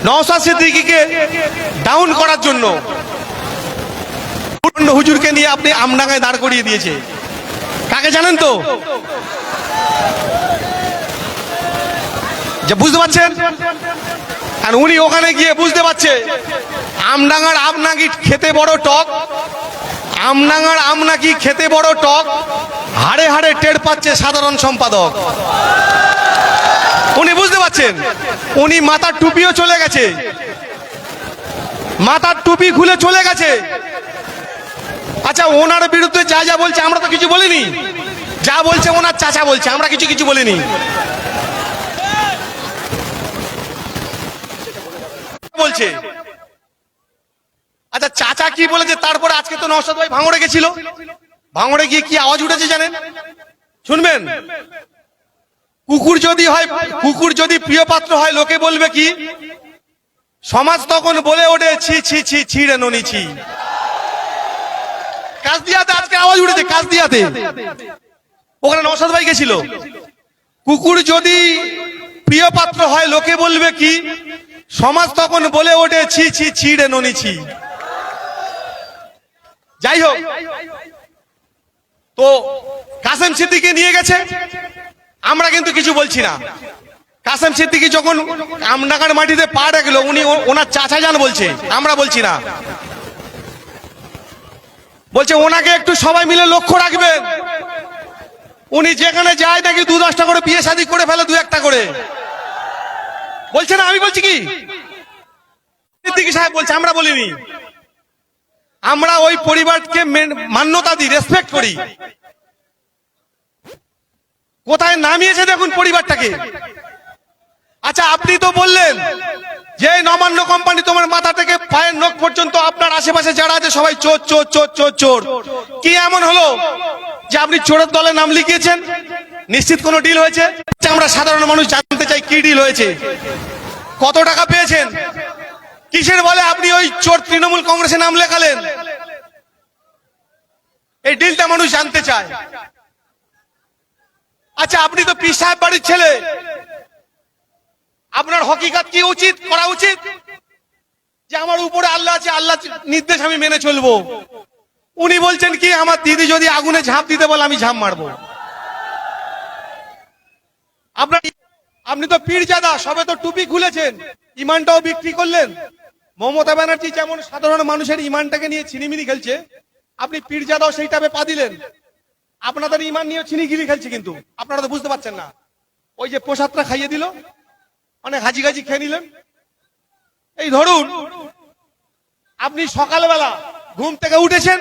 Naushad সিদ্দিকীকে down করার জন্য হুজুরকে নিয়ে আপনি আমডাঙ্গায় দাঁড় করিয়ে দিয়েছে। কাকে জানেন তো? যে বুঝতে পারছেন, আর উনি ওখানে গিয়ে বুঝতে পারছে আমডাঙ্গার আম নাকি খেতে বড় টক, আমডাঙ্গার আম নাকি খেতে বড় টক, হাড়ে হাড়ে টের পাচ্ছে সাধারণ সম্পাদক। উনি বুঝতে পারছেন, উনি মাথার টুপিও চলে গেছে, মাথার টুপি খুলে চলে গেছে। আচ্ছা, ওনার বিরুদ্ধে যা যা বলছে আমরা তো কিছু বলিনি, যা বলছে ওনার চাচা বলছে, আমরা কিছু বলিনি। বলছে আচ্ছা চাচা কি বলেছে? তারপরে আজকে তো নওশাদ ভাই ভাঙড়ে গেছিল, ভাঙড়ে গিয়ে কি আওয়াজ উঠেছে জানেন? শুনবেন। কুকুর যদি প্রিয় পাত্র হয় লোকে বলবে কি? সমাজ তখন বলে ওঠে ছি ছি ছি ছিড়ে ননি ছি। কাজদিয়াতে আজকে আওয়াজ উঠেছে, কাজদিয়াতে ওখানে নওশাদ ভাই গেছিল। কুকুর যদি প্রিয় পাত্র হয় লোকে বলবে কি? সমাজ তখন বলে ওঠে ছি ছি ছিড়ে ননি ছি। যাই হোক, তো কাসেম সিদ্দিকী নিয়ে গেছে, আমরা কিন্তু কিছু বলছি না। কাসেম সিদ্দিকী যখন আমডাঙ্গার মাটিতে পা রাখলো, উনি ওনার চাচা যান বলছে, আমরা বলছি না। বলছে ওনাকে একটু সবাই মিলে লক্ষ্য রাখবেন, উনি যেখানে যায় নাকি 2-10টা করে বিয়ে শাদী করে ফেলে, 2-1টা করে। বলছে না, আমি বলছি কি? সিদ্দিকী সাহেব বলছে, আমরা বলিনি। আমরা ওই পরিবারকে মান্যতা দিই, রেসপেক্ট করি। কোথায় নামিয়েছে দেখুন পরিবারটাকে। আচ্ছা, আপনি তো বললেন যে নবান্ন কোম্পানি তোমার মাথা থেকে পায়ের নখ পর্যন্ত আপনার আশেপাশে যারা আছে সবাই চোর চোর চোর চোর চোর। কি এমন হলো যে আপনি চোরের দলে নাম লিখিয়েছেন? নিশ্চিত কোনো ডিল হয়েছে? আমরা সাধারণ মানুষ জানতে চাই কি ডিল হয়েছে, কত টাকা পেয়েছেন, কিসের বলে আপনি ওই চোর তৃণমূল কংগ্রেসে নাম লেখালেন? এই ডিলটা মানুষ জানতে চায়। আচ্ছা, আপনি তো পীর সাহেব বাড়ির ছেলে, আপনার হকিকত কি উচিত করা উচিত? যে আমার উপরে আল্লাহ আছে, আল্লাহ নির্দেশ আমি মেনে চলবো। উনি বলছেন কি, আমার দিদি যদি আগুনে ঝাঁপ দিতে বলে আমি ঝাঁপ মারবো। আপনি তো পীরজাদা, সবে তো টুপি খুলেছেন, ইমানটাও বিক্রি করলেন। মমতা ব্যানার্জি যেমন সাধারণ মানুষের ইমানটাকে নিয়ে ছিনিমিনি খেলছে, আপনি পীরজাদাও সেইটাবে পা দিলেন। আপনাদের ইমান নিয়ে ছিনিগিরি খেলছে, কিন্তু আপনারা তো বুঝতে পারছেন না। ওই যে প্রসাদটা খাইয়ে দিল, অনেক হাজি গাজি খেয়ে নিলেন। এই ধরুন, আপনি সকালবেলা ঘুম থেকে উঠেছেন,